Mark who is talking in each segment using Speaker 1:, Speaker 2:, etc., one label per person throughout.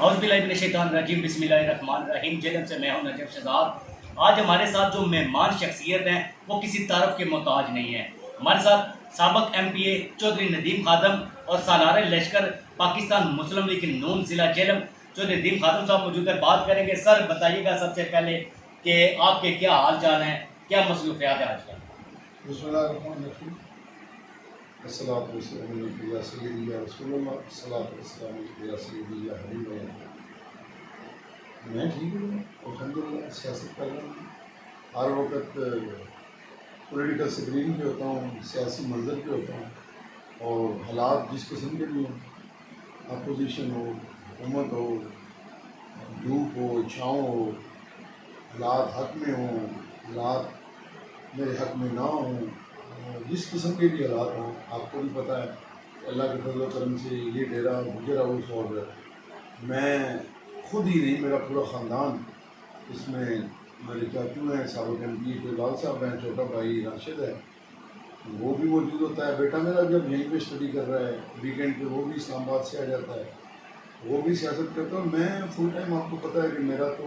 Speaker 1: اعوذ باللہ من الشیطان الرجیم، بسم اللہ الرحمن الرحیم۔ جلم سے میں ہوں نجف شہزاد۔ آج ہمارے ساتھ جو مہمان شخصیت ہیں وہ کسی تعارف کے محتاج نہیں ہیں۔ ہمارے ساتھ سابق ایم پی اے چودھری ندیم خادم اور سالار لشکر پاکستان مسلم لیگ نون ضلع جہلم چودھری ندیم خادم صاحب موجود ہیں۔ بات کریں گے۔ سر بتائیے گا سب سے پہلے کہ آپ کے کیا حال چال ہیں، کیا مصروفیات ہیں آج کل؟
Speaker 2: بسم اللہ الرحمن الرحیم۔ الصلاۃ والسلام علی یا سیدی یا رسول اللہ، الصلاۃ والسلام علی یا سیدی یا حبیب اللہ۔ میں ٹھیک ہوں، الحمدللہ، سیاست کر رہا ہوں۔ ہر وقت پولیٹیکل اسکرین پہ ہوتا ہوں، سیاسی منظر پہ ہوتا ہوں، اور حالات جس قسم کے بھی ہوں، اپوزیشن ہو، حکومت ہو، دھوپ ہو، چھاؤں ہو، حالات حق میں ہوں، حالات میرے حق میں نہ ہوں، جس قسم کے بھی حالات ہوں، آپ کو بھی پتہ ہے اللہ کے فضل و کرم سے یہ ڈیرا گجرا ہاؤس، اور میں خود ہی نہیں، میرا پورا خاندان اس میں، میرے چاچو ہیں سابق ایم پی کے لال صاحب ہیں، چھوٹا بھائی راشد ہے، وہ بھی موجود ہوتا ہے، بیٹا میرا جب یہیں پہ اسٹڈی کر رہا ہے، ویکینڈ پہ وہ بھی اسلام آباد سے آ جاتا ہے، وہ بھی سیاست کرتا ہے۔ میں فل ٹائم، آپ کو پتہ ہے کہ میرا تو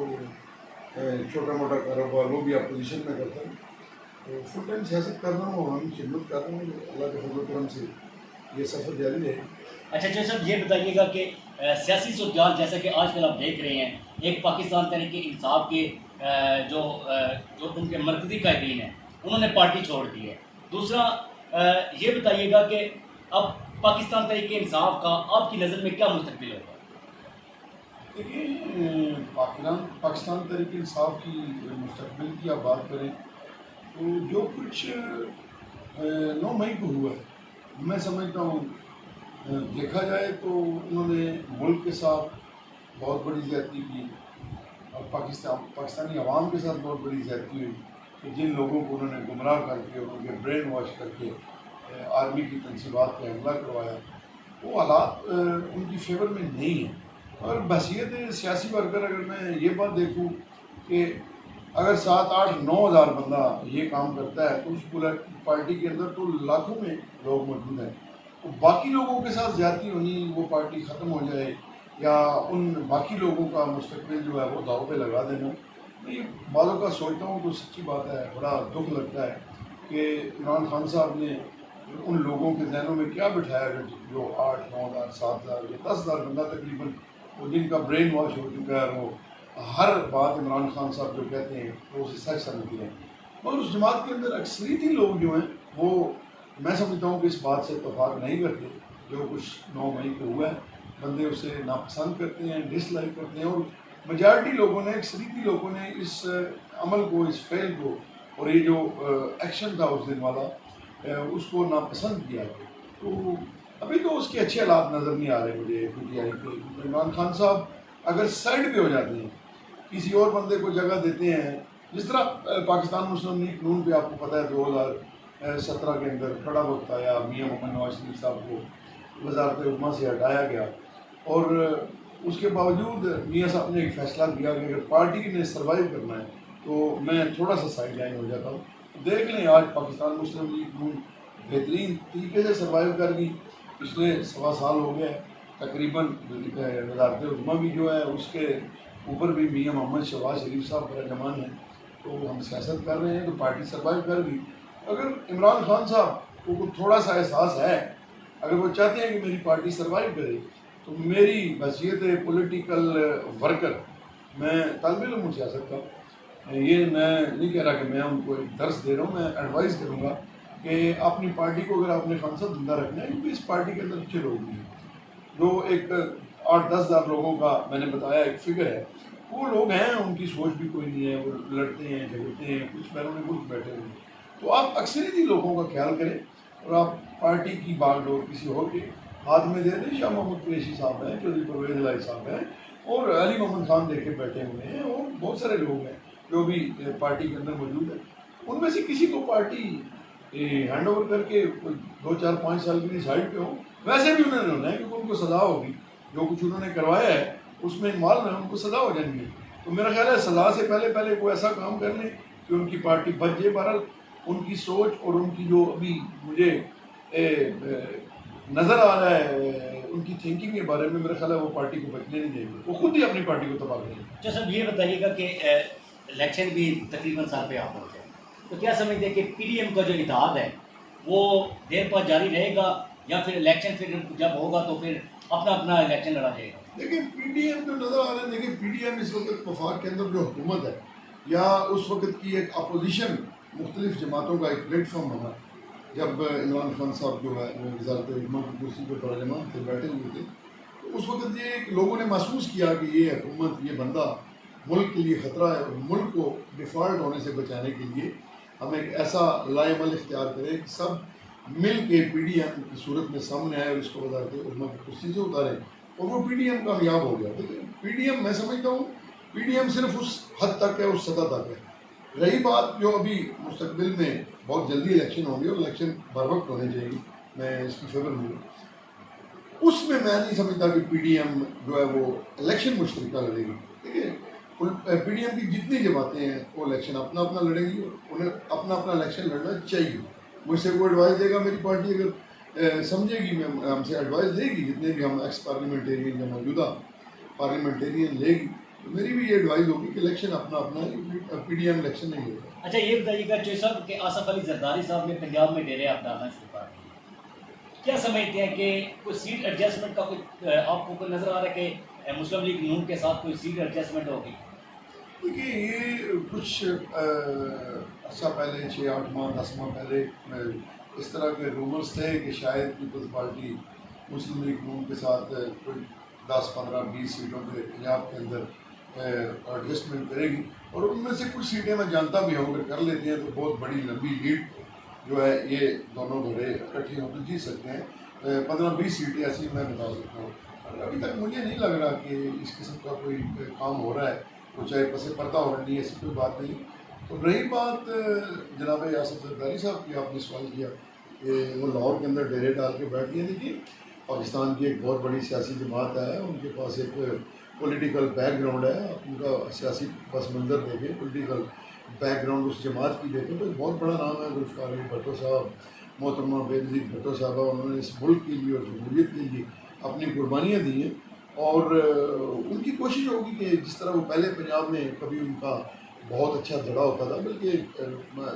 Speaker 2: چھوٹا موٹا کاروبار وہ بھی اپوزیشن میں کرتا ہوں، تو فل ٹائم سیاست کر رہا ہوں اور ہم خدمت کر رہے ہیں، اللہ کے فضل و کرم سے یہ سفر جاری ہے۔
Speaker 1: اچھا صاحب، یہ بتائیے گا کہ سیاسی صورتحال جیسا کہ آج کل آپ دیکھ رہے ہیں، ایک پاکستان تحریک انصاف کے جو ان کے مرکزی قائدین ہیں انہوں نے پارٹی چھوڑ دی ہے۔ دوسرا یہ بتائیے گا کہ اب پاکستان تحریک انصاف کا آپ کی نظر میں کیا مستقبل ہوگا؟
Speaker 2: دیکھیے، پاکستان تحریک انصاف کی مستقبل کی آپ بات کریں تو جو کچھ 9 مئی کو ہوا ہے، میں سمجھتا ہوں دیکھا جائے تو انہوں نے ملک کے ساتھ بہت بڑی زیادتی کی، اور پاکستانی عوام کے ساتھ بہت بڑی زیادتی ہوئی کہ جن لوگوں کو انہوں نے گمراہ کر کے، ان کے برین واش کر کے آرمی کی تنصیبات پہ حملہ کروایا، وہ حالات ان کی فیور میں نہیں ہیں۔ اور بحثیت سیاسی ورکر اگر میں یہ بات دیکھوں کہ اگر 7، 8، 9 ہزار بندہ یہ کام کرتا ہے تو اس پارٹی کے اندر تو لاکھوں میں لوگ موجود ہیں، تو باقی لوگوں کے ساتھ زیادتی ہونی، وہ پارٹی ختم ہو جائے یا ان باقی لوگوں کا مستقبل جو ہے وہ داؤ پہ لگا دینا، میں یہ بعضوں کا سوچتا ہوں تو سچی بات ہے، بڑا دکھ لگتا ہے کہ عمران خان صاحب نے ان لوگوں کے ذہنوں میں کیا بٹھایا جو 8، 9 ہزار، 7 ہزار یا 10 ہزار بندہ تقریباً، وہ جن کا برین واش ہو چکا ہے، وہ ہر بات عمران خان صاحب جو کہتے ہیں وہ اسے سچ سمجھتے ہیں، مگر اس جماعت کے اندر اکثریتی لوگ جو ہیں وہ، میں سمجھتا ہوں کہ اس بات سے اتفاق نہیں کرتے۔ جو کچھ 9 مئی کو ہوا ہے، بندے اسے ناپسند کرتے ہیں، ڈس لائک کرتے ہیں، اور میجارٹی لوگوں نے، اکثریتی لوگوں نے اس عمل کو، اس فعل کو، اور یہ جو ایکشن تھا اس دن والا، اس کو ناپسند کیا۔ تو ابھی تو اس کے اچھے حالات نظر نہیں آ رہے مجھے پی ٹی آئی کے۔ عمران خان صاحب اگر سائڈ پہ ہو جاتے ہیں، کسی اور بندے کو جگہ دیتے ہیں، جس طرح پاکستان مسلم لیگ نون پہ آپ کو پتہ ہے 2017 کے اندر کھڑا وقت آیا، میاں محمد نواز شریف صاحب کو وزارت عظمیٰ سے ہٹایا گیا، اور اس کے باوجود میاں صاحب نے ایک فیصلہ کیا کہ اگر پارٹی نے سروائیو کرنا ہے تو میں تھوڑا سا سائڈ لائن ہو جاتا ہوں۔ دیکھ لیں آج پاکستان مسلم لیگ نون بہترین طریقے سے سروائیو کر گئی، پچھلے 1.25 سال ہو گیا ہے تقریباً۔ وزارت عظمیٰ بھی جو ہے اس کے اوپر بھی میاں محمد شہباز شریف صاحب برجمان ہیں، تو ہم سیاست کر رہے ہیں تو پارٹی سروائیو کر گئی۔ اگر عمران خان صاحب کو تھوڑا سا احساس ہے، اگر وہ چاہتے ہیں کہ میری پارٹی سروائیو کرے، تو میری حیثیت پولیٹیکل ورکر، میں طالب علم ہوں سیاست کا، یہ میں نہیں کہہ رہا کہ میں ان کو ایک درس دے رہا ہوں، میں ایڈوائز کروں گا کہ اپنی پارٹی کو اگر آپ نے خان صاحب زندہ رکھنا ہے، کیونکہ اس پارٹی کے اندر اچھے لوگ بھی ہیں، جو ایک 8-10 ہزار لوگوں کا میں نے بتایا ایک فگر ہے، وہ لوگ ہیں، ان کی سوچ بھی کوئی نہیں ہے، وہ لڑتے ہیں، جھگڑتے ہیں، کچھ بیرون ملک بیٹھے ہوئے ہیں، تو آپ اکثریتی لوگوں کا خیال کریں اور آپ پارٹی کی باغ ڈور کسی اور کے ہاتھ میں دے دیں۔ شاہ محمود قریشی صاحب ہیں، چودھری پرویز الہی صاحب ہیں، اور علی محمد خان دیکھ کے بیٹھے ہوئے ہیں، اور بہت سارے لوگ ہیں جو بھی پارٹی کے اندر موجود ہیں، ان میں سے کسی کو پارٹی ہینڈ اوور کر کے 2، 4، 5 سال کے لیے سائڈ پہ ہو، ویسے بھی انہوں نے ہونا ہے کیونکہ ان کو سزا ہوگی، جو کچھ انہوں نے کروایا ہے اس میں انوالو ہیں، ان کو سزا ہو جائیں گی، تو میرا خیال ہے سزا سے پہلے کوئی ایسا کام کر لیں کہ ان کی پارٹی بچ جائے۔ بہرحال ان کی سوچ اور ان کی جو ابھی مجھے نظر آ رہا ہے ان کی تھنکنگ کے بارے میں میرا خیال ہے وہ پارٹی کو بچنے نہیں دیں گے، وہ خود ہی اپنی پارٹی کو تباہ کریں گے۔
Speaker 1: اچھا صاحب یہ بتائیے گا کہ الیکشن بھی تقریباً سال پہ آ پہنچے، تو کیا سمجھتے ہیں کہ پی ڈی ایم کا جو اتحاد ہے وہ دیر پر جاری رہے گا یا پھر الیکشن پھر جب ہوگا تو پھر اپنا اپنا الیکشن لڑا جائے گا؟
Speaker 2: دیکھیں پی ڈی ایم جو نظر آ رہا ہے، دیکھیں پی ڈی ایم اس وقت وفاق کے اندر جو حکومت ہے یا اس وقت کی ایک اپوزیشن مختلف جماعتوں کا ایک پلیٹ فارم بنا، جب عمران خان صاحب جو ہے وہ وزارت علما کی کرسی پہ پارلیمان تھے، بیٹھے ہوئے تھے، تو اس وقت یہ لوگوں نے محسوس کیا کہ یہ حکومت، یہ بندہ ملک کے لیے خطرہ ہے، اور ملک کو ڈیفالٹ ہونے سے بچانے کے لیے ہم ایک ایسا لائے عمل اختیار کریں کہ سب مل کے پی ڈی ایم کی صورت میں سامنے آئے اور اس کو وزارت علما کی کرسی سے اتاریں، اور وہ پی ڈی ایم کامیاب ہو گیا۔ لیکن پی ڈی ایم میں سمجھتا ہوں پی ڈی ایم صرف اس حد تک ہے، اس سطح تک ہے۔ رہی بات جو ابھی مستقبل میں بہت جلدی الیکشن ہوں گے اور الیکشن بر وقت ہونے چاہیے، میں اس کی فیور ہوں، اس میں نہیں سمجھتا کہ پی ڈی ایم جو ہے وہ الیکشن مشترکہ لڑے گی۔ ٹھیک ہے، پی ڈی ایم کی جتنی جماعتیں ہیں وہ الیکشن اپنا اپنا لڑیں گی، اور انہیں اپنا اپنا الیکشن لڑنا چاہیے۔ مجھ سے کوئی ایڈوائز دے گا، میری پارٹی اگر سمجھے گی، میں ہم سے ایڈوائز دے گی، جتنے بھی ہم ایکس پارلیمنٹیرین یا موجودہ پارلیمنٹیرین لے گی، تو میری بھی یہ ایڈوائز ہوگی کہ الیکشن اپنا اپنا، پی ڈی ایم الیکشن نہیں لے گا۔
Speaker 1: اچھا یہ بتائیے گا چوئی صاحب کہ آصف علی زرداری صاحب نے پنجاب میں ڈیرے آپ ڈالنا شروع کر دیا، کیا سمجھتے ہیں کہ کوئی سیٹ ایڈجسٹمنٹ کا کوئی آپ کو کوئی نظر آ رہا ہے کہ مسلم لیگ نون کے ساتھ کوئی سیٹ ایڈجسٹمنٹ ہوگی؟
Speaker 2: دیکھیے یہ کچھ عرصہ پہلے 6-8 ماہ 10 ماہ پہلے اس طرح کے رومرز تھے کہ شاید پیپلز پارٹی مسلم لیگ نون کے ساتھ کوئی 10-15-20 سیٹوں کے پنجاب کے اندر ایڈجسٹمنٹ کرے گی، اور ان میں سے کچھ سیٹیں میں جانتا بھی ہوں اگر کر لیتے ہیں تو بہت بڑی لمبی لیڈ جو ہے یہ دونوں دھڑے اکٹھے ہو کے جیت سکتے ہیں۔ 15-20 سیٹیں ایسی میں بتا سکتا ہوں، اور ابھی تک مجھے نہیں لگ رہا کہ اس قسم کا کوئی کام ہو رہا ہے، وہ چاہے پس پردہ ہو رہی ہے، ایسی کوئی بات نہیں۔ تو رہی بات جناب آصف زرداری صاحب کی، آپ نے سوال کیا کہ وہ لاہور کے اندر ڈیرے ڈال کے بیٹھ گئے۔ دیکھیے پاکستان کی ایک بہت بڑی سیاسی جماعت ہے، ان کے پاس ایک پولیٹیکل بیک گراؤنڈ ہے، آپ ان کا سیاسی پس منظر دیکھیں، پولیٹیکل بیک گراؤنڈ اس جماعت کی دیکھیں تو ایک بہت بڑا نام ہے ذوالفقار علی بھٹو صاحب، محترمہ بےنظیر بھٹو صاحبہ، انہوں نے اس ملک کے لیے اور جمہوریت کے لیے اپنی قربانیاں دی ہیں، اور ان کی کوشش ہوگی کہ جس طرح وہ پہلے پنجاب میں کبھی ان کا بہت اچھا دھڑا ہوتا تھا، بلکہ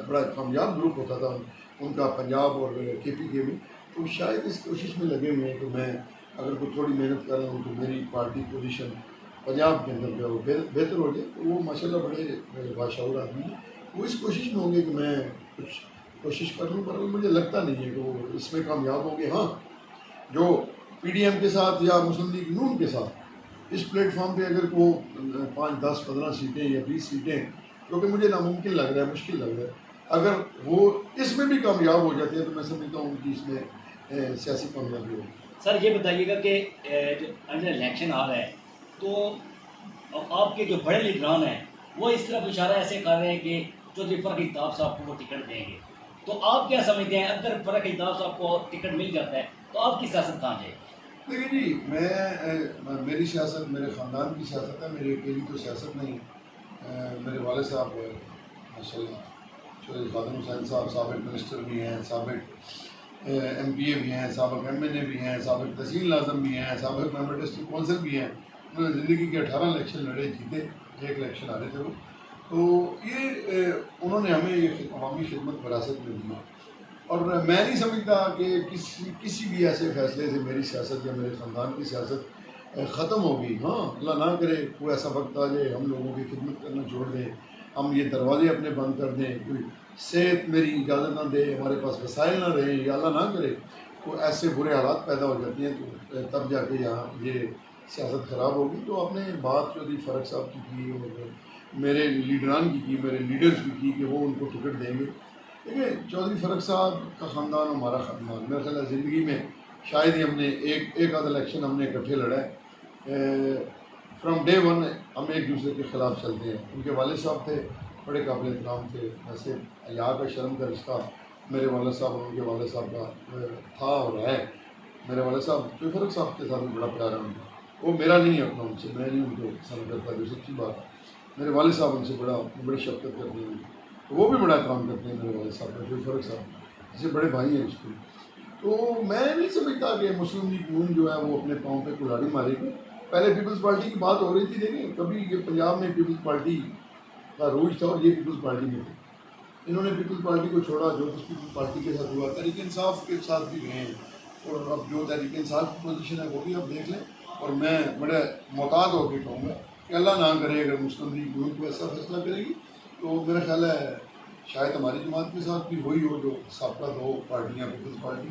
Speaker 2: بڑا کامیاب گروپ ہوتا تھا ان کا پنجاب اور کے پی کے میں، تو شاید اس کوشش میں لگے ہوئے ہیں کہ میں اگر کوئی تھوڑی محنت کر رہا ہوں تو میری پارٹی پوزیشن پنجاب کے اندر جو ہے وہ بہتر ہو جائے۔ تو وہ ماشاءاللہ بڑے باشعور آدمی ہیں، وہ اس کوشش میں ہوں گے کہ میں کچھ کوشش کر لوں، پر مجھے لگتا نہیں ہے کہ وہ اس میں کامیاب ہوں گے۔ ہاں جو پی ڈی ایم کے ساتھ یا مسلم لیگ نون کے ساتھ اس پلیٹ فارم پہ اگر وہ 5, 10, 15 سیٹیں یا 20 سیٹیں، جو کہ مجھے ناممکن لگ رہا ہے، مشکل لگ رہا ہے، اگر وہ اس میں بھی کامیاب ہو جاتے ہیں تو میں سمجھتا ہوں کہ اس میں سیاسی کامیابی ہوگی۔
Speaker 1: سر یہ بتائیے گا کہ جو انڈر الیکشن آ رہا ہے تو آپ کے جو بڑے لیڈران ہیں وہ اس طرف اشارہ ایسے کر رہے ہیں کہ چودھری فرق الطاف صاحب کو وہ ٹکٹ دیں گے، تو آپ کیا سمجھتے ہیں اگر فرق الطاف صاحب کو ٹکٹ مل جاتا ہے تو آپ کی سیاست کہاں جائے گی؟
Speaker 2: دیکھیں جی، میری سیاست میرے خاندان کی سیاست ہے، میری اکیلی تو سیاست نہیں ہے۔ میرے والد صاحب ماشاء اللہ چودھری خادم حسین صاحب سابق منسٹر بھی ہیں، سابق ایم پی اے بھی ہیں، سابق ایم این اے بھی ہیں، سابق تحصیل ناظم بھی ہیں، سابق ممبر ڈسٹرکٹ کونسل بھی ہیں۔ انہوں نے زندگی کے 18 الیکشن لڑے، جیتے، ایک الیکشن آ رہے تھے وہ، تو یہ انہوں نے ہمیں یہ عوامی خدمت وراثت میں دی، اور میں نہیں سمجھتا کہ کسی بھی ایسے فیصلے سے میری سیاست یا میرے خاندان کی سیاست ختم ہوگی۔ ہاں اللہ نہ کرے کوئی ایسا وقت آ جائے ہم لوگوں کی خدمت کرنا چھوڑ دیں، ہم یہ دروازے اپنے بند کر دیں، کوئی صحت میری اجازت نہ دے، ہمارے پاس وسائل نہ رہیں، یا اللہ نہ کرے کوئی ایسے برے حالات پیدا ہو جاتی ہیں، تو تب جا کے یہاں یہ سیاست خراب ہوگی۔ تو آپ نے بات چودھری فرق صاحب کی اور میرے لیڈران کی میرے لیڈرز کی کی کہ وہ ان کو ٹکٹ دیں گے۔ دیکھیے چودھری فرق صاحب کا خاندان ہمارا خاندان، میرا خیال ہے زندگی میں شاید ہی ہم نے ایک آدھ الیکشن ہم نے اکٹھے لڑا ہے۔ فرام ڈے ون ہم ایک دوسرے کے خلاف چلتے ہیں۔ ان کے والد صاحب تھے، بڑے قابل احترام تھے، ویسے حیا کا شرم کا رشتہ میرے والد صاحب اور ان کے والد صاحب کا تھا اور ہے۔ میرے والد صاحب چودھری فرق صاحب کے ساتھ بھی بڑا پیارا ان کا، وہ میرا نہیں ہے اپنا ان سے، میں نہیں ان کو پسند کرتا، جو سچی بات ہے۔ میرے والد صاحب ان سے بڑی شفقت کرتے ہیں، وہ بھی بڑا کام کرتے ہیں میرے والد صاحب کا، چودھری فرق صاحب جیسے بڑے بھائی ہیں اس کو۔ تو میں نہیں سمجھتا کہ مسلم لیگ نون جو ہے وہ اپنے پاؤں پہ کلاڑی مارے گی. پہلے پیپلز پارٹی کی بات ہو رہی تھی، دیکھیں کبھی یہ پنجاب میں پیپلز پارٹی کا عروج تھا اور یہ پیپلز پارٹی میں تھے. انہوں نے پیپلز پارٹی کو چھوڑا، جو کچھ پیپلز پارٹی کے ساتھ ہوا. تحریک انصاف کے ساتھ بھی گئے ہیں، اور اب جو تحریک انصاف کی پوزیشن ہے وہ بھی اب دیکھ لیں. اور میں بڑے محتاط ہو کے کہوں گا کہ اللہ نہ کرے اگر مسلم لیگ نون کو ایسا فیصلہ کرے گی تو میرا خیال ہے شاید ہماری جماعت کے ساتھ بھی وہی ہو جو سابقہ دو پارٹیاں پیپلز پارٹی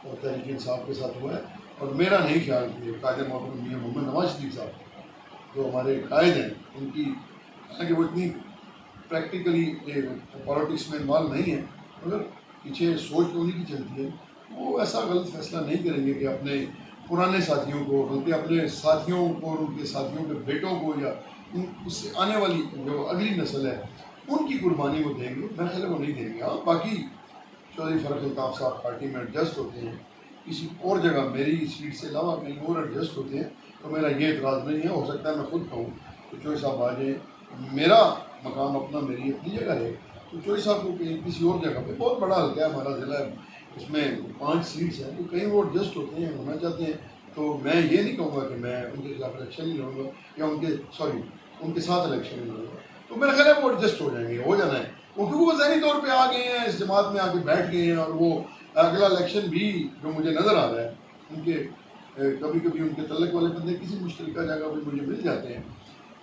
Speaker 2: اور تحریک انصاف کے ساتھ ہوا ہے. اور میرا نہیں خیال کہ قائد محترم میاں محمد نواز شریف صاحب جو ہمارے قائد ہیں، ان کی حالانکہ وہ اتنی پریکٹیکلی پالیٹکس میں انوالو نہیں ہے، مگر پیچھے سوچ تو انہیں کی چلتی ہے. وہ ایسا غلط فیصلہ نہیں کریں گے کہ اپنے پرانے ساتھیوں کو، بلکہ اپنے ساتھیوں کو، ان کے ساتھیوں کے بیٹوں کو، یا اس سے آنے والی جو اگلی نسل ہے ان کی قربانی وہ دیں گے. میرا خیال ہے وہ نہیں دیں گے. ہاں باقی چودھری فرق الطاف صاحب پارٹی میں ایڈجسٹ ہوتے ہیں، کسی اور جگہ میری سیٹ سے علاوہ کہیں اور ایڈجسٹ ہوتے ہیں، تو میرا یہ اعتراض نہیں ہے. ہو سکتا ہے میں خود کہوں کہ چوہدری صاحب آ جائیں، میرا مقام اپنا، میری اپنی جگہ ہے، تو چوہدری صاحب کو کہیں کسی اور جگہ پہ، بہت بڑا حلقہ ہے ہمارا ضلع ہے، اس میں 5 سیٹس ہیں، تو کہیں وہ ایڈجسٹ ہوتے ہیں، ہونا چاہتے ہیں. تو میں یہ نہیں کہوں گا کہ میں ان کے خلاف الیکشن نہیں لڑوں گا، یا ان کے ساتھ الیکشن نہیں لڑوں گا. تو میرا خیال ہے وہ ایڈجسٹ ہو جائیں گے، ہو جانا ہے. کیونکہ وہ ذہنی طور پہ آ گئے ہیں، اس جماعت میں آ کے بیٹھ گئے ہیں، اور وہ اگلا الیکشن بھی جو مجھے نظر آ رہا ہے، ان کے کبھی کبھی ان کے تعلق والے بندے کسی مشترکہ جگہ پہ مجھے مل جاتے ہیں،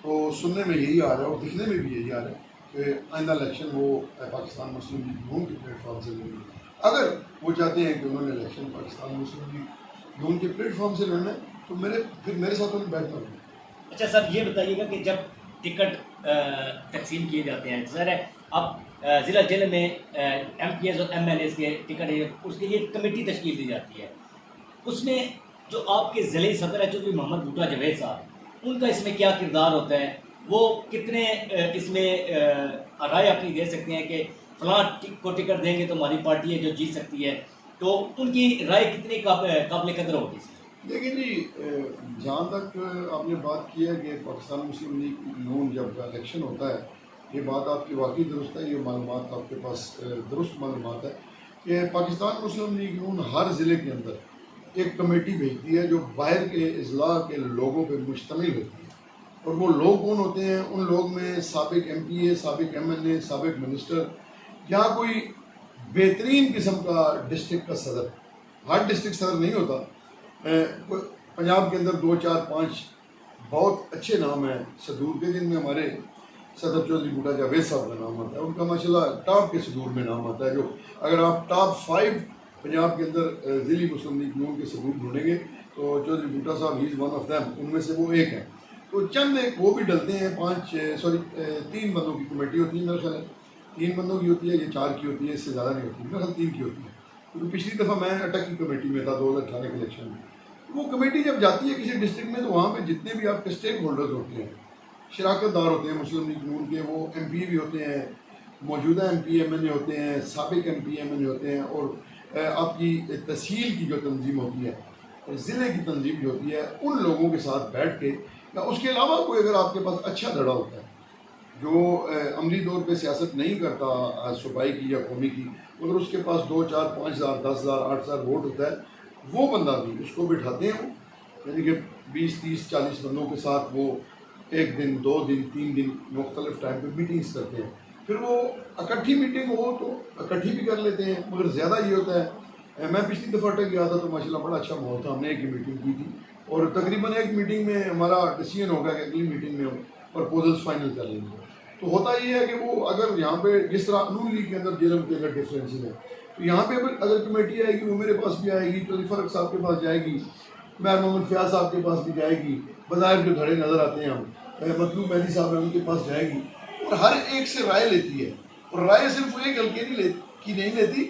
Speaker 2: تو سننے میں یہی آ رہا ہے اور دکھنے میں بھی یہی آ رہا ہے کہ آئندہ الیکشن وہ پاکستان مسلم لیگ نون کے پلیٹ فارم سے لڑیں گے. اگر وہ چاہتے ہیں کہ انہوں نے الیکشن پاکستان مسلم لیگ نون کے پلیٹ فارم سے لڑنا ہے تو پھر میرے ساتھ انہیں بیٹھنا ہوگا.
Speaker 1: اچھا صاحب، یہ بتائیے گا کہ جب ٹکٹ تقسیم کیے جاتے ہیں، ظاہر ہے اب ضلع ضلع میں ایم پی ایز اور ایم ایل ایز کے ٹکٹ ہے، اس کے لیے کمیٹی تشکیل دی جاتی ہے. اس میں جو آپ کے ضلعی صدر ہے چودھری محمد بھٹا جاوید صاحب، ان کا اس میں کیا کردار ہوتا ہے؟ وہ کتنے اس میں رائے اپنی دے سکتے ہیں کہ فلاں کو ٹکٹ دیں گے تو ہماری پارٹی ہے جو جیت سکتی ہے؟ تو ان کی رائے کتنی قابل قدر ہوگی؟
Speaker 2: دیکھیں جی، جہاں تک آپ نے بات کی ہے کہ پاکستان مسلم لیگ نون جب الیکشن ہوتا ہے، یہ بات آپ کی واقعی درست ہے، یہ معلومات آپ کے پاس درست معلومات ہے کہ پاکستان مسلم لیگ نون ہر ضلع کے اندر ایک کمیٹی بھیجتی ہے جو باہر کے اضلاع کے لوگوں پہ مشتمل ہوتی ہے. اور وہ لوگ کون ہوتے ہیں؟ ان لوگ میں سابق ایم پی اے، سابق ایم ایل اے، سابق منسٹر، یا کوئی بہترین قسم کا ڈسٹرکٹ کا صدر. ہر ڈسٹرکٹ صدر نہیں ہوتا. پنجاب کے اندر 2 4 5 بہت اچھے نام ہیں صدور کے، جن میں ہمارے صدر چودھری بھٹا جاوید صاحب کا نام آتا ہے. ان کا ماشاءاللہ ٹاپ کے صدور میں نام آتا ہے. جو اگر آپ ٹاپ 5 پنجاب کے اندر ضلعی مسلم لیگ نون کے صدور ڈھونڈیں گے تو چودھری بھٹا صاحب ہی از ون آف دیم، ان میں سے وہ ایک ہیں. تو چند ایک وہ بھی ڈلتے ہیں. 3 بندوں کی کمیٹی ہوتی ہے، میرا خیال ہے 3 بندوں کی ہوتی ہے، یہ 4 کی ہوتی ہے، اس سے زیادہ نہیں ہوتی. میرا خیال 3 کی ہوتی ہے، کیونکہ پچھلی دفعہ میں اٹک کی کمیٹی میں تھا 2018 کے الیکشن میں. وہ کمیٹی جب جاتی ہے کسی ڈسٹرکٹ میں تو وہاں پہ جتنے بھی آپ کے اسٹیک ہولڈرز ہوتے ہیں، شراکت دار ہوتے ہیں مسلم لیگ نون کے، وہ ایم پی بھی ہوتے ہیں، موجودہ ایم پی ایم این اے ہوتے ہیں، سابق ایم پی ایم این اے ہوتے ہیں، اور آپ کی تحصیل کی جو تنظیم ہوتی ہے، ضلع کی تنظیم جو ہوتی ہے، ان لوگوں کے ساتھ بیٹھ کے، یا اس کے علاوہ کوئی اگر آپ کے پاس اچھا دھڑا ہوتا ہے جو عملی طور پہ سیاست نہیں کرتا صوبائی کی یا قومی کی، مگر اس کے پاس 2 4 5 ہزار 10 ہزار 8 ہزار ووٹ ہوتا ہے، وہ بندہ بھی اس کو بٹھاتے ہیں. یعنی کہ 20 30 40 بندوں کے ساتھ وہ 1 دن 2 دن 3 دن مختلف ٹائم پہ میٹنگز کرتے ہیں. پھر وہ اکٹھی میٹنگ ہو تو اکٹھی بھی کر لیتے ہیں، مگر زیادہ یہ ہوتا ہے. میں پچھلی دفعہ تک گیا تھا تو ماشاءاللہ بڑا اچھا ماحول تھا. ہم نے ایک ہی میٹنگ کی تھی اور تقریباً ایک میٹنگ میں ہمارا ڈیسیژن ہو گیا کہ اگلی میٹنگ میں ہم پرپوزلس فائنل کر لیں گے. تو ہوتا یہ ہے کہ وہ اگر یہاں پہ جس طرح نون لیگ کے اندر جیلم کے اندر ڈفرینسز ہیں، تو یہاں پہ اگر کمیٹی آئے گی وہ میرے پاس بھی آئے گی، چودھری فرق صاحب کے پاس جائے گی، میر محمد فیاض صاحب کے پاس بھی جائے گی، بظاہر جو دھڑے نظر آتے ہیں ہم مطلوب مہدی صاحب ہیں ان کے پاس جائے گی، اور ہر ایک سے رائے لیتی ہے. اور رائے صرف ایک حلقے کی نہیں لیتی،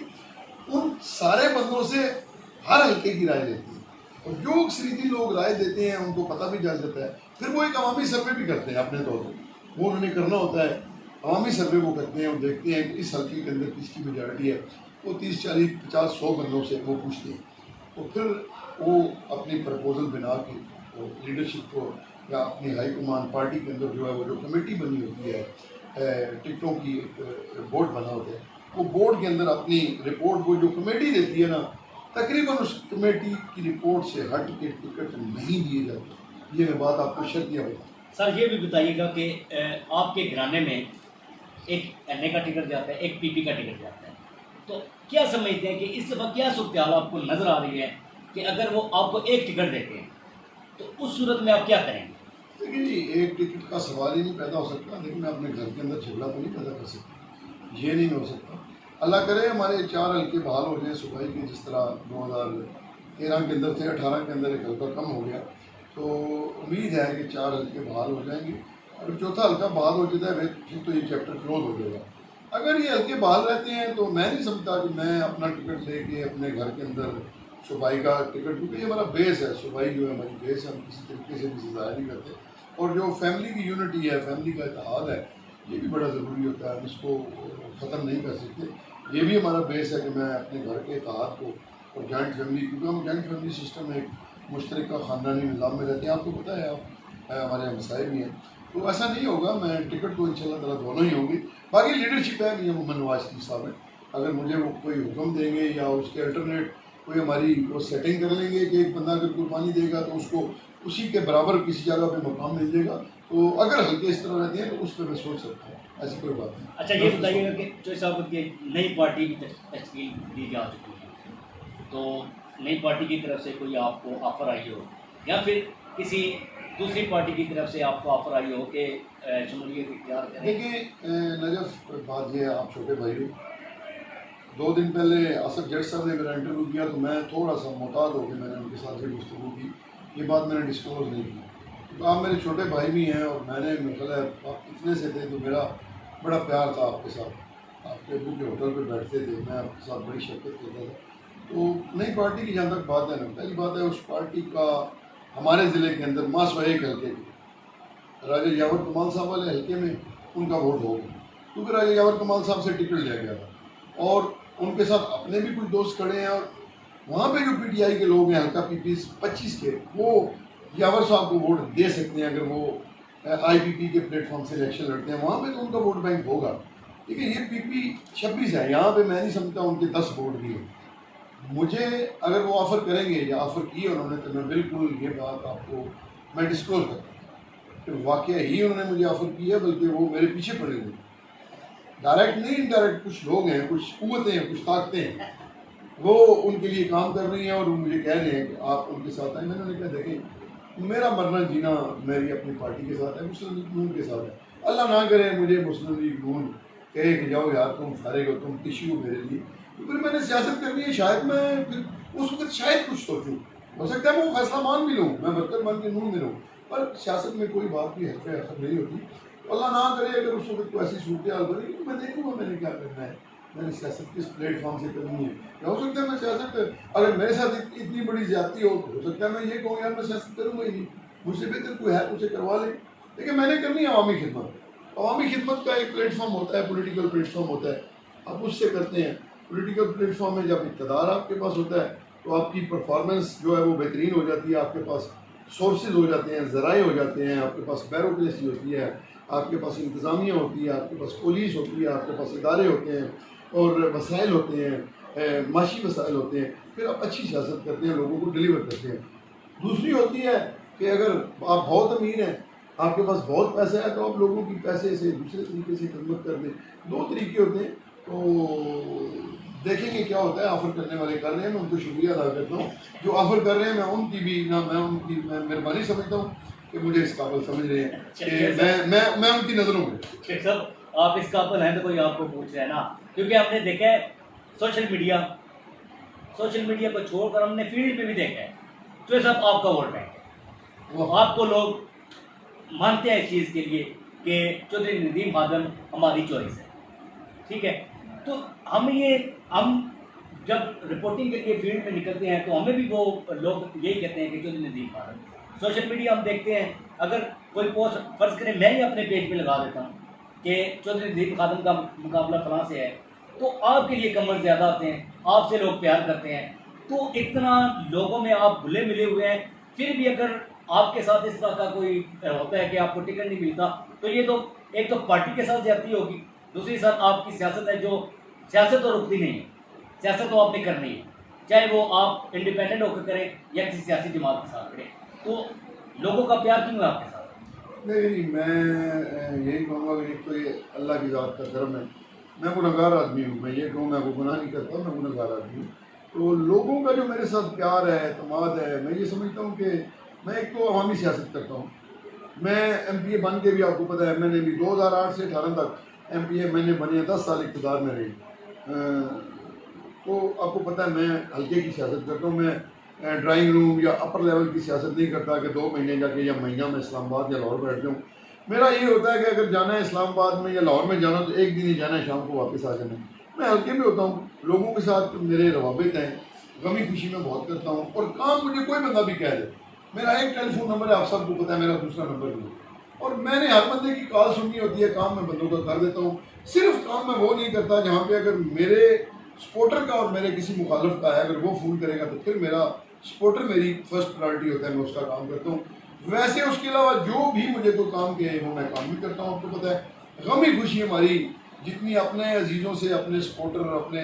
Speaker 2: ان سارے بندوں سے ہر حلقے کی رائے لیتی ہے. اور جو اکثریتی لوگ رائے دیتے ہیں ان کو پتہ بھی چل جاتا ہے. پھر وہ ایک عوامی سروے بھی کرتے ہیں اپنے طور پہ، وہ انہوں نے کرنا ہوتا ہے. عوامی سروے وہ کرتے ہیں اور دیکھتے ہیں کہ اس حلقے کے اندر کس کی میجارٹی ہے. وہ 30 40 50 100 بندوں سے وہ پوچھتے ہیں. تو پھر وہ اپنی پرپوزل بنا کے وہ لیڈرشپ کو یا اپنی ہائی کمان پارٹی کے اندر جو ہے وہ جو کمیٹی بنی ہوتی ہے، ٹکٹوں کی بورڈ بنا ہوتا ہے، وہ بورڈ کے اندر اپنی رپورٹ وہ جو کمیٹی دیتی ہے نا، تقریباً اس کمیٹی کی رپورٹ سے ہٹ کے ٹکٹ نہیں دیے جاتے. یہ میں بات آپ کو شرطیہ بتاؤں.
Speaker 1: سر یہ بھی بتائیے گا کہ آپ کے گھرانے میں ایک این اے کا ٹکٹ جاتا ہے، ایک پی پی کا ٹکٹ جاتا ہے، تو کیا سمجھتے ہیں کہ اس دفعہ کیا صورتحال آپ کو نظر آ رہی ہے کہ اگر وہ آپ کو ایک ٹکٹ دیتے ہیں تو اس صورت میں آپ کیا کریں گے؟
Speaker 2: دیکھیے جی، ایک ٹکٹ کا سوال ہی نہیں پیدا ہو سکتا، لیکن میں اپنے گھر کے اندر جھگڑا تو نہیں پیدا کر سکتا، یہ نہیں ہو سکتا. اللہ کرے ہمارے 4 حلقے بحال ہو جائیں صوبائی کے، جس طرح 2013 کے اندر تھے، 18 کے اندر ایک حلقہ کم ہو گیا، تو امید ہے کہ 4 حلقے بحال ہو جائیں گے. اور چوتھا حلقہ بحال ہو جاتا ہے پھر تو یہ چیپٹر کلوز ہو جائے گا. اگر یہ حلقے بحال رہتے ہیں تو میں نہیں سمجھتا کہ میں اپنا ٹکٹ لے کے اپنے گھر کے اندر صوبائی کا ٹکٹ، کیونکہ یہ ہمارا بیس ہے، صوبائی جو ہے ہماری بیس ہے، ہم کسی طریقے سے بھی ضائع نہیں کرتے. اور جو فیملی کی یونٹی ہے، فیملی کا اتحاد ہے، یہ بھی بڑا ضروری ہوتا ہے، ہم اس کو ختم نہیں کر سکتے. یہ بھی ہمارا بیس ہے کہ میں اپنے گھر کے اتحاد کو، اور جوائنٹ فیملی، کیونکہ ہم جوائنٹ فیملی سسٹم میں ایک مشترکہ خاندانی نظام میں رہتے ہیں، آپ کو پتہ ہے، آپ ہمارے ہمسائے بھی ہیں، تو ایسا نہیں ہوگا. میں ٹکٹ تو انشاءاللہ تعالیٰ دونوں ہی ہوں گی. باقی لیڈرشپ ہے کہ یہ محمد نواز شریف صاحب ہیں، اگر مجھے وہ کوئی حکم دیں گے یا اس کے الٹرنیٹ کوئی ہماری وہ سیٹنگ کر لیں گے کہ ایک بندہ اگر قربانی دے گا تو اس کو اسی کے برابر کسی جگہ پہ مقام مل جائے گا، تو اگر حلقے اس طرح رہتے ہیں تو اس پہ میں سوچ سکتا ہوں، ایسی کوئی بات نہیں.
Speaker 1: اچھا یہ بتائیے گا کہ چوہے صاحب کی نئی پارٹی کی تشکیل دی جا چکی ہے، تو نئی پارٹی کی طرف سے کوئی آپ کو آفر آئی ہو یا پھر کسی دوسری پارٹی کی طرف سے آپ کو آفر آئی ہو کہ شمولیت اختیار کریں؟
Speaker 2: دیکھیں نجف، بات یہ ہے، آپ چھوٹے بھائی ہو. 2 دن پہلے آصف جٹ صاحب نے میرا انٹرویو کیا تو میں تھوڑا سا محتاط ہو کے میں نے ان کے ساتھ یہ گفتگو کی. یہ بات میں نے ڈسکلوز نہیں کی، کیونکہ آپ میرے چھوٹے بھائی بھی ہیں، اور میں نے میرا آپ اتنے سے تھے تو میرا بڑا پیار تھا آپ کے ساتھ. آپ کے ابو کے ہوٹل پہ بیٹھتے تھے، میں آپ کے ساتھ بڑی شرکت کرتا تھا. تو نئی پارٹی کی جہاں تک بات ہے نا، پہلی بات ہے اس پارٹی کا ہمارے ضلع کے اندر ماسوا ایک حلقے کی راجہ یاور کمال صاحب والے حلقے میں ان کا ووٹ ہو گیا، کیونکہ راجہ یاور کمال صاحب سے ٹکٹ لیا گیا تھا، اور ان کے ساتھ اپنے بھی کچھ دوست کھڑے ہیں. اور وہاں پہ جو پی ٹی آئی کے لوگ ہیں حلقہ پی پی 25 کے، وہ یاور صاحب کو ووٹ دے سکتے ہیں اگر وہ آئی پی پی کے پلیٹ فارم سے الیکشن لڑتے ہیں، وہاں پہ تو ان کا ووٹ بینک ہوگا. ٹھیک ہے، یہ پی پی 26 ہے، یہاں پہ میں نہیں سمجھتا ان کے 10 ووٹ بھی ہیں. مجھے اگر وہ آفر کریں گے یا آفر کی انہوں نے تو میں بالکل یہ بات آپ کو میں ڈسکلوز کرتا ہوں کہ واقعہ ہی انہوں نے مجھے آفر کی ہے، بلکہ وہ میرے پیچھے پڑے ہوئے، ڈائریکٹ نہیں انڈائریکٹ. کچھ لوگ ہیں، کچھ قوتیں ہیں، کچھ طاقتیں ہیں، وہ ان کے لیے کام کر رہی ہیں اور وہ مجھے کہہ رہے ہیں کہ آپ ان کے ساتھ آئیں. میں نے کہا دیکھیں، میرا مرنا جینا میری اپنی پارٹی کے ساتھ ہے، مسلم لیگ نون کے ساتھ ہے. اللہ نہ کرے مجھے مسلم لیگ نون کہے کہ جاؤ یار تم فارغ ہو، تم ٹشو میرے لیے، تو پھر میں نے سیاست کرنی ہے. شاید میں پھر اس وقت شاید کچھ سوچوں، ہو سکتا ہے میں وہ فیصلہ مان بھی لوں، میں برکت بن کے نون میں رہوں، پر سیاست میں کوئی بات بھی حرف اخر نہیں ہوتی. اللہ نہ کرے اگر اس وقت کوئی ایسی صورتحال بنے تو میں دیکھوں گا میں نے کیا کرنا ہے، میں نے سیاست کس پلیٹ فارم سے کرنی ہے. یا ہو سکتا ہے میں سیاست اگر میرے ساتھ اتنی بڑی زیادتی ہو سکتا ہے میں یہ کہوں یار میں سیاست کروں گا ہی نہیں، مجھ سے بہتر کوئی ہے تو اسے کروا لے. لیکن میں نے کرنی ہے عوامی خدمت. عوامی خدمت کا ایک پلیٹ فارم ہوتا ہے، پولیٹیکل پلیٹ فارم ہوتا ہے، آپ اس سے کرتے ہیں. پولیٹیکل پلیٹ فارم میں جب اقتدار آپ کے پاس ہوتا ہے تو آپ کی پرفارمنس جو ہے وہ بہترین ہو جاتی ہے، آپ کے پاس سورسز ہو جاتے ہیں، ذرائع ہو جاتے ہیں، آپ کے پاس بیوروکریسی ہوتی ہے، آپ کے پاس انتظامیہ ہوتی ہے، آپ کے پاس پولیس ہوتی ہے، آپ کے پاس ادارے ہوتے ہیں اور وسائل ہوتے ہیں، معاشی وسائل ہوتے ہیں. پھر آپ اچھی سیاست کرتے ہیں، لوگوں کو ڈلیور کرتے ہیں. دوسری ہوتی ہے کہ اگر آپ بہت امیر ہیں، آپ کے پاس بہت پیسہ ہے، تو آپ لوگوں کی پیسے سے دوسرے طریقے سے خدمت کر دیں. 2 طریقے ہوتے ہیں. تو دیکھیں گے کیا ہوتا ہے. آفر کرنے والے کر رہے ہیں، میں ان کو شکریہ ادا کرتا ہوں. جو آفر کر رہے ہیں میں ان کی بھی میں ان کی مہربانی سمجھتا ہوں کہ مجھے اس قابل سمجھ رہے ہیں کہ میں ان کی نظروں میں.
Speaker 1: شیخ صاحب آپ اس قابل ہیں تو کوئی آپ کو پوچھ رہا ہے نا، کیونکہ ہم نے دیکھا ہے سوشل میڈیا کو چھوڑ کر ہم نے فیلڈ پہ بھی دیکھا ہے جو صاحب آپ کا ووٹ بینک ہے، آپ کو لوگ مانتے ہیں اس چیز کے لیے کہ چودھری ندیم خادم ہماری چوائس ہے. ٹھیک ہے، تو ہم جب رپورٹنگ کے لیے فیلڈ میں نکلتے ہیں تو ہمیں بھی وہ لوگ یہی کہتے ہیں کہ چودھری ندیم خادم. سوشل میڈیا ہم دیکھتے ہیں، اگر کوئی پوسٹ فرض کریں میں ہی اپنے پیج پہ لگا دیتا ہوں کہ چودھری ندیم خادم کا مقابلہ فلاں سے ہے، تو آپ کے لیے کمنٹ زیادہ آتے ہیں، آپ سے لوگ پیار کرتے ہیں. تو اتنا لوگوں میں آپ گھلے ملے ہوئے ہیں، پھر بھی اگر آپ کے ساتھ اس طرح کا کوئی ہوتا ہے کہ آپ کو ٹکٹ نہیں ملتا، تو یہ تو ایک تو پارٹی کے ساتھ زیادتی ہوگی، دوسری ساتھ آپ کی سیاست ہے جو سیاست تو رکتی نہیں ہے، سیاست تو آپ نے کرنی ہے. چاہے وہ آپ انڈیپینڈنٹ ہو کر کریں یا کسی سیاسی جماعت کے ساتھ کریں، تو لوگوں کا پیار کیوں ہے آپ کے ساتھ؟
Speaker 2: نہیں، میں یہی کہوں گا کہ ایک تو یہ اللہ کی ذات کا کرم ہے، میں گنہگار آدمی ہوں، میں یہ کہوں میں وہ گناہ نہیں کرتا، میں گنہگار آدمی ہوں، تو لوگوں کا جو میرے ساتھ پیار ہے، اعتماد ہے، میں یہ سمجھتا ہوں کہ میں ایک تو عوامی سیاست کرتا ہوں، میں ایم پی اے بن کے بھی آپ کو پتہ ہے میں نے بھی 2008 سے 18 تک ایم پی اے میں نے بنے 10 سال اقتدار میں رہی، تو آپ کو پتہ ہے میں ہلکے کی سیاست کرتا ہوں، میں ڈرائنگ روم یا اپر لیول کی سیاست نہیں کرتا کہ 2 مہینے جا کے یا مہینہ میں اسلام آباد یا لاہور بیٹھ جاؤں. میرا یہ ہوتا ہے کہ اگر جانا ہے اسلام آباد میں یا لاہور میں جانا تو ایک دن ہی جانا ہے، شام کو واپس آ جانا ہے. میں ہلکے میں ہوتا ہوں، لوگوں کے ساتھ میرے روابط ہیں، غمی خوشی میں بہت کرتا ہوں، اور کام مجھے کوئی بندہ بھی کہہ دے، میرا ایک ٹیلی فون نمبر ہے، آپ سب کو پتہ ہے، میرا دوسرا نمبر بھی ہے، اور میں نے ہر بندے کی کال سننی ہوتی ہے، کام میں بندوں کا کر دیتا ہوں. صرف کام میں وہ نہیں کرتا جہاں پہ اگر میرے سپورٹر کا اور میرے کسی مخالف کا ہے، اگر وہ فون کرے گا تو پھر میرا سپورٹر میری فرسٹ پرائرٹی ہوتا ہے، میں اس کا کام کرتا ہوں. ویسے اس کے علاوہ جو بھی مجھے تو کام کے وہ میں کام بھی کرتا ہوں. آپ کو پتہ ہے غمی خوشی ہماری جتنی اپنے عزیزوں سے، اپنے سپورٹر، اپنے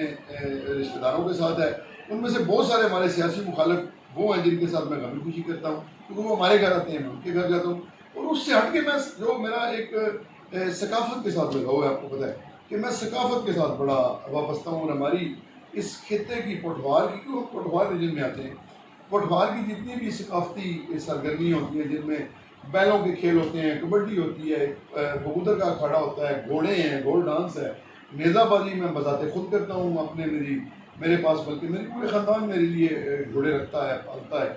Speaker 2: رشتہ داروں کے ساتھ ہے، ان میں سے بہت سارے ہمارے سیاسی مخالف وہ ہیں جن کے ساتھ میں غمی خوشی کرتا ہوں، کیونکہ وہ ہمارے گھر آتے ہیں، میں ان کے گھر جاتا ہوں. اور اس سے ہٹ کے میں جو میرا ایک ثقافت کے ساتھ لگاؤ ہے، آپ کو پتہ ہے کہ میں ثقافت کے ساتھ بڑا وابستہ ہوں. اور ہماری اس خطے کی پٹوار کی، کیوں پٹوار ریجن میں آتے ہیں، پٹوار کی جتنی بھی ثقافتی سرگرمیاں ہوتی ہیں جن میں بیلوں کے کھیل ہوتے ہیں، کبڈی ہوتی ہے، کبوتر کا اکھاڑا ہوتا ہے، گھوڑے ہیں، گھوڑ ڈانس ہے، نیزہ بازی میں بذات خود کرتا ہوں اپنے میرے پاس، بلکہ میرے پورے خاندان میرے لیے گھوڑے رکھتا ہے، پالتا ہے.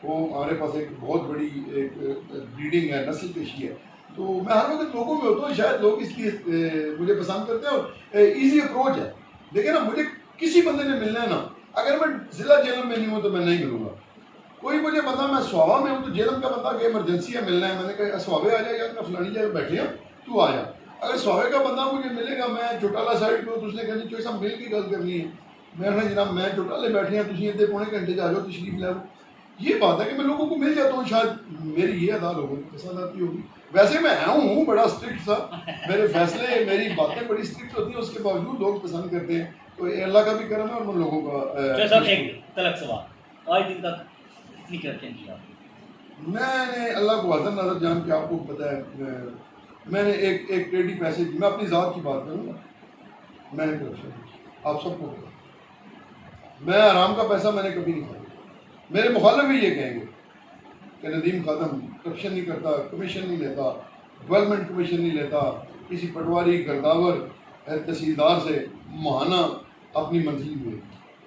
Speaker 2: وہ ہمارے پاس ایک بہت بڑی ایک بریڈنگ ہے، نسل کشی ہے. تو میں ہر وقت لوگوں میں ہوتا ہوں، شاید لوگ اس لیے مجھے پسند کرتے ہیں، اور ایزی اپروچ ہے. دیکھیں نا، مجھے کسی بندے نے ملنا ہے نا، اگر میں ضلع جیلم میں نہیں ہوں تو میں نہیں ملوں گا. کوئی مجھے بندہ، میں سواوا میں ہوں تو جیلم کا بندہ کہ ایمرجنسی ہے ملنا ہے، میں نے کہا سواوے آ جائے یار، میں فلانی جگہ بیٹھے ہوں، تو آ جا. اگر سواوے کا بندہ مجھے ملے گا، میں چوٹالا سائڈ پہ، تو اس نے کہا چوئی صاحب مل کی گل کرنی ہے. میں کہا جناب میں چوٹالے بیٹھے ہیں، تھی ادھے پونے گھنٹے آ جاؤ تشریف لے. یہ بات ہے کہ میں لوگوں کو مل جاتا ہوں، شاید میری یہ ادا لوگوں کو پسند آتی ہوگی. ویسے میں ہوں بڑا اسٹرکٹ تھا، میرے فیصلے، میری باتیں بڑی اسٹرکٹ ہوتی ہیں، اس کے باوجود لوگ پسند کرتے ہیں. تو یہ اللہ کا بھی کرم ہے اور ان لوگوں کا.
Speaker 1: صاحب ایک تلک سوال، آج دن تک کتنی کرپشن کی آپ؟
Speaker 2: میں نے اللہ کو حاضر نظر جان کے، آپ کو پتہ ہے میں نے ایک ٹیڈی پیسے، میں اپنی ذات کی بات کروں گا، میں نے کرپشن کی، آپ سب کو پتہ ہے. میں آرام کا پیسہ میں نے کبھی نہیں کھایا. میرے مخالف بھی یہ کہیں گے کہ ندیم خادم کرپشن نہیں کرتا، کمیشن نہیں لیتا، ڈیولپمنٹ کمیشن نہیں لیتا، کسی پٹواری گرداور تحصیلدار سے ماہانہ اپنی منزل میں.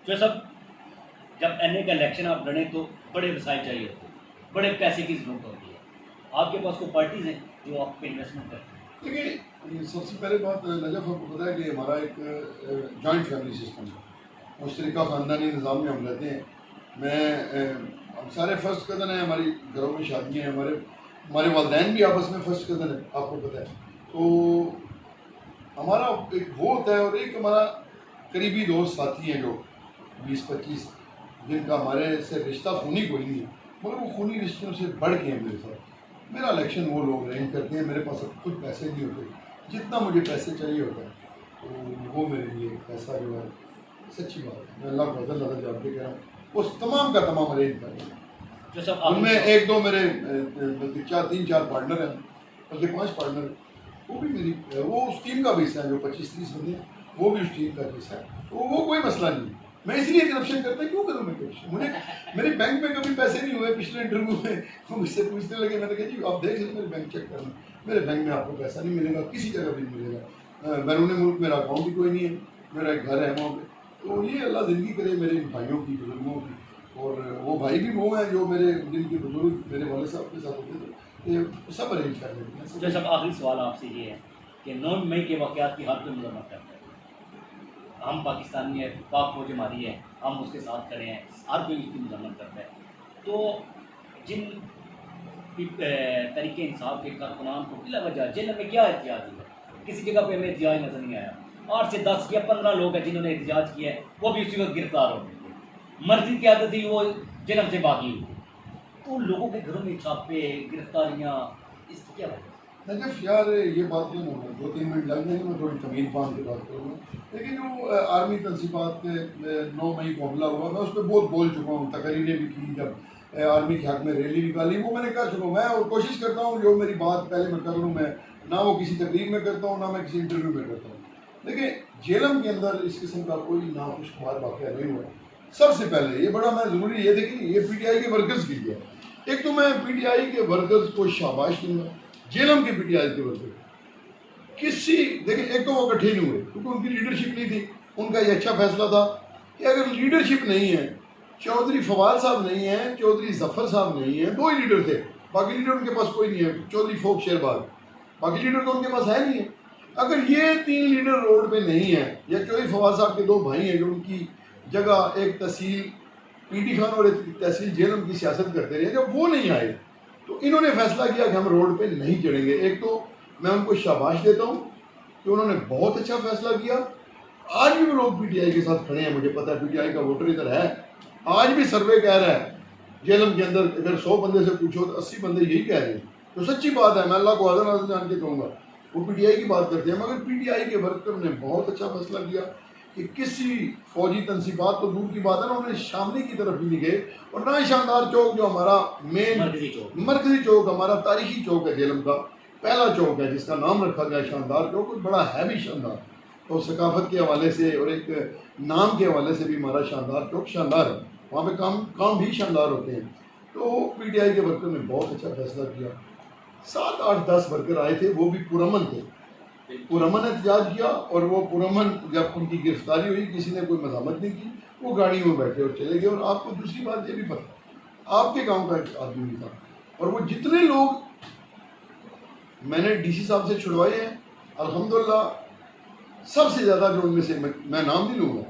Speaker 1: جو سب جب این اے کا الیکشن آپ لڑیں تو بڑے وسائل چاہیے ہوتے ہیں، بڑے پیسے کی ضرورت ہوتی ہے. آپ کے پاس کوئی پارٹیز ہیں جو آپ پہ انویسٹمنٹ کرتے ہیں؟
Speaker 2: دیکھیے، سب سے پہلے بات نجف، آپ کو پتہ ہے کہ ہمارا ایک جوائنٹ فیملی سسٹم ہے، مشترکہ خاندانی نظام میں ہم رہتے ہیں. ہم سارے فرسٹ کزن ہیں، ہماری گھروں میں شادیاں ہیں، ہمارے والدین بھی آپس میں فرسٹ کزن ہیں، آپ کو پتہ ہے. تو ہمارا ایک وہ ہوتا ہے، اور ایک ہمارا قریبی دوست ساتھی ہیں جو 20-25، جن کا ہمارے سے رشتہ خونی کوئی نہیں ہے، مگر وہ خونی رشتوں سے بڑھ کے ہیں میرے ساتھ. میرا الیکشن وہ لوگ ارینج کرتے ہیں، میرے پاس اب خود پیسے نہیں ہوتے، جتنا مجھے پیسے چاہیے ہوتا ہے تو وہ میرے لیے پیسہ جو ہے، سچی بات ہے، میں اللہ کو حضر نظر جان کے کہہ رہا ہوں، اس تمام کا تمام ارینج کر رہا ہوں.
Speaker 1: جو سب
Speaker 2: ان میں ایک دو میرے بلکہ 3-4 پارٹنر ہیں، بلکہ 5 پارٹنر ہیں، وہ بھی میری، وہ اس ٹیم کا بھی حصہ ہے، جو 25-30 بندے ہیں وہ بھی اس ٹیم کا حصہ ہے. تو وہ کوئی مسئلہ نہیں ہے. میں اس لیے کرپشن کرتا کیوں کروں میں کرپشن؟ مجھے میرے بینک میں کبھی پیسے نہیں ہوئے. پچھلے انٹرویو میں وہ مجھ سے پوچھنے لگے، میں نے کہا جی آپ دیکھ لیں میرے بینک چیک کرنا، میرے بینک میں آپ کو پیسہ نہیں ملے گا، کسی جگہ بھی نہیں ملے گا. بیرون ملک میرا اکاؤنٹ بھی کوئی نہیں ہے، میرا ایک گھر ہے وہاں پہ. تو یہ اللہ زندگی کرے میرے بھائیوں کی، بزرگوں کی. اور وہ بھائی بھی وہ ہیں جو میرے، جن کے بزرگ میرے والد صاحب کے ساتھ ہوتے تھے، یہ سب ارینج کر لیتے ہیں.
Speaker 1: جو سب آخری سوال آپ سے یہ ہے کہ 9 مئی کے واقعات کی ہر کوئی مذمت کرتا ہے. ہم پاکستانی ہیں، پاک فوج ہماری ہے، ہم اس کے ساتھ کھڑے ہیں، ہر کوئی اس کی مذمت کرتا ہے. تو جن طریقے انصاف کے کارکنان کو بلا وجہ جیل میں کیا احتجاج ہوا؟ کسی جگہ پہ ہمیں احتجاج نظر نہیں آیا. 8 سے 10 یا 15 لوگ ہیں جنہوں نے احتجاج کیا ہے، وہ بھی اسی وقت گرفتار ہو گئے. مرضی کی عادت تھی، وہ جیل سے باغی ہوئی. تو لوگوں کے گھروں میں چھاپے، گرفتاریاں، اس کی کیا وجہ؟
Speaker 2: نجف یار یہ بات جو ہے 2-3 منٹ لگ جائیں گے، میں تھوڑی طویل باندھ کے بات کروں گا، لیکن جو آرمی تنصیبات کے 9 مئی کو حملہ ہوا، میں اس پہ بہت بول چکا ہوں، تقریریں بھی کی، جب آرمی کے حق میں ریلی نکالی وہ میں نے کہہ چکا ہوں، میں اور کوشش کرتا ہوں جو میری بات پہلے میں کر لوں، میں نہ وہ کسی تقریر میں کرتا ہوں، نہ میں کسی انٹرویو میں کرتا ہوں. دیکھیں جیلم کے اندر اس قسم کا کوئی ناخوشگوار واقعہ نہیں ہوا. سب سے پہلے یہ بڑا میں ضروری یہ دیکھیں یہ پی ٹی آئی کے ورکرز کے لیے، ایک تو میں پی ٹی آئی کے ورکرز کو شاباش دوں گا، جیلم کے پی ٹی آئی کے ورکر کسی دیکھیں ایک تو وہ اکٹھے نہیں ہوئے کیونکہ ان کی لیڈرشپ نہیں تھی. ان کا یہ اچھا فیصلہ تھا کہ اگر لیڈرشپ نہیں ہے، چودھری فواد صاحب نہیں ہیں، چودھری ظفر صاحب نہیں ہیں، 2 ہی لیڈر تھے، باقی لیڈر ان کے پاس کوئی نہیں ہے، چودھری فوق شیرباز، باقی لیڈر تو ان کے پاس ہے نہیں ہے. اگر یہ 3 لیڈر روڈ پہ نہیں ہیں، یا چودھری فواد صاحب کے 2 بھائی ہیں جو ان کی جگہ ایک تحصیل پی ٹی خان اور ایک تحصیل جیلم کی سیاست کرتے رہے، جب وہ نہیں آئے تو انہوں نے فیصلہ کیا کہ ہم روڈ پہ نہیں چڑھیں گے. ایک تو میں ان کو شاباش دیتا ہوں کہ انہوں نے بہت اچھا فیصلہ کیا. آج بھی وہ لوگ پی ٹی آئی کے ساتھ کھڑے ہیں، مجھے پتا ہے پی ٹی آئی کا ووٹر ادھر ہے، آج بھی سروے کہہ رہا ہے جیلم کے اندر اگر 100 بندے سے پوچھو تو 80 بندے یہی کہہ رہے ہیں، تو سچی بات ہے، میں اللہ کو حاضر جان کے کہوں گا وہ پی ٹی آئی کی بات کرتے ہیں. مگر پی ٹی آئی کے ورکر نے بہت اچھا فیصلہ کیا کہ کسی فوجی تنصیبات تو دور کی بات ہے نا، انہوں نے شاملی کی طرف بھی نہیں گئے، اور نہ شاندار چوک جو ہمارا مین مرکزی چوک ہمارا تاریخی چوک ہے جیلم کا پہلا چوک ہے جس کا نام رکھا گیا شاندار چوک، بڑا ہے بھی شاندار، تو ثقافت کے حوالے سے اور ایک نام کے حوالے سے بھی ہمارا شاندار چوک شاندار ہے، وہاں پہ کام بھی شاندار ہوتے ہیں. تو پی ٹی آئی کے ورکر نے بہت اچھا فیصلہ کیا. 7 8 10 ورکر آئے تھے، وہ بھی پرامن تھے، پرامن احتجاج کیا، اور وہ پرامن جب ان کی گرفتاری ہوئی کسی نے کوئی مزاحمت نہیں کی، وہ گاڑیوں میں بیٹھے اور چلے گئے. اور آپ کو دوسری بات یہ بھی پتہ آپ کے گاؤں کا ایک آدمی بھی تھا، اور وہ جتنے لوگ میں نے ڈی سی صاحب سے چھڑوائے ہیں الحمدللہ سب سے زیادہ جو ان میں سے میں نام نہیں لوں گا،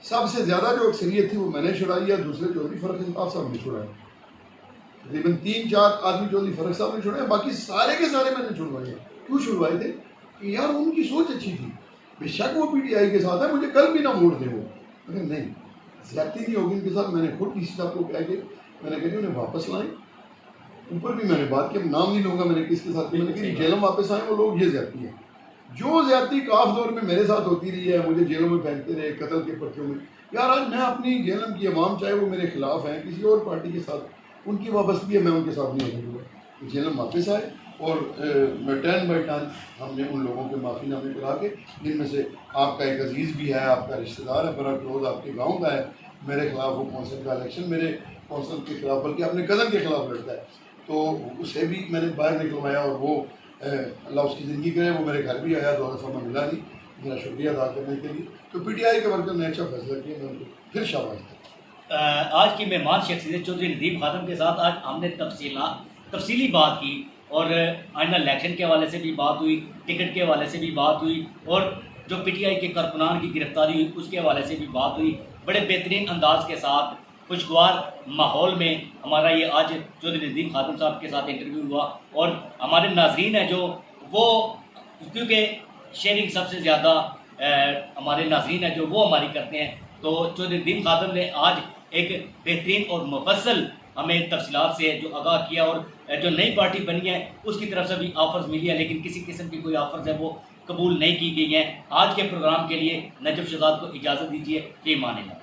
Speaker 2: سب سے زیادہ جو اکثریت تھی وہ میں نے چھڑائی ہے، دوسرے چودھری فرق انصاف صاحب نے چھڑائے، تقریباً 3-4 آدمی چودھری فرق صاحب نے چھڑائے، باقی سارے کے سارے میں نے چھڑوائے ہیں. کیوں چھڑوائے تھے کہ یار ان کی سوچ اچھی تھی، بے شک وہ پی ٹی آئی کے ساتھ ہے، مجھے کل بھی نہ موڑ دیں وہ، مگر نہیں زیادتی نہیں ہوگی ان کے ساتھ. میں نے خود ڈی سی صاحب کو کہہ کے میں نے کہا انہیں واپس لائیں، اوپر بھی میں نے بات کی، نام نہیں لوں گا میں نے کس کے ساتھ، میں نے کہا جیلم واپس آئیں وہ لوگ، یہ زیادتی ہے جو زیادتی کاف دور میں میرے ساتھ ہوتی رہی ہے، مجھے جیلوں میں پھینکتے رہے قتل کے پرچوں میں. یار آج میں اپنی جیلم کی عوام چاہے وہ میرے خلاف ہیں کسی اور پارٹی کے ساتھ، ان کی وابستگی ہے، میں ان کے ساتھ نہیں ہونے دوں. جیلم واپس آئے اور ٹرن بائی ٹرن ہم نے ان لوگوں کے معافی نامے کرا کے، جن میں سے آپ کا ایک عزیز بھی ہے، آپ کا رشتہ دار ہے، بڑا کلوز آپ کے گاؤں کا ہے، میرے خلاف وہ کونسل کا الیکشن میرے کونسل کے خلاف بلکہ اپنے کزن کے خلاف لڑتا ہے، تو اسے بھی میں نے باہر نکلوایا، اور وہ اللہ اس کی زندگی کرے، وہ میرے گھر بھی آیا، 2 دفعہ میں ملا نہیں، میرا شکریہ ادا کرنے کے لیے. تو پی ٹی آئی کے ورکر نے اچھا فیصلہ کیا، میں ان کو پھر شاباش دیا.
Speaker 1: آج کی مہمان شخصیت چودھری ندیم خادم کے ساتھ آج ہم نے تفصیلی بات کی، اور آئندہ الیکشن کے حوالے سے بھی بات ہوئی، ٹکٹ کے حوالے سے بھی بات ہوئی، اور جو پی ٹی آئی کے کارکنان کی گرفتاری ہوئی اس کے حوالے سے بھی بات ہوئی. بڑے بہترین انداز کے ساتھ خوشگوار ماحول میں ہمارا یہ آج چودھری ندیم خادم صاحب کے ساتھ انٹرویو ہوا. اور ہمارے ناظرین ہیں جو وہ کیونکہ شیئرنگ سب سے زیادہ ہمارے ناظرین ہیں جو وہ ہماری کرتے ہیں، تو چودھری ندیم خادم نے آج ایک بہترین اور مفصل ہمیں تفصیلات سے جو آگاہ کیا، اور جو نئی پارٹی بنی ہے اس کی طرف سے بھی آفرز ملی ہیں، لیکن کسی قسم کی کوئی آفرز ہے وہ قبول نہیں کی گئی ہیں. آج کے پروگرام کے لیے نجف شہزاد کو اجازت دیجیے، فی امان اللہ.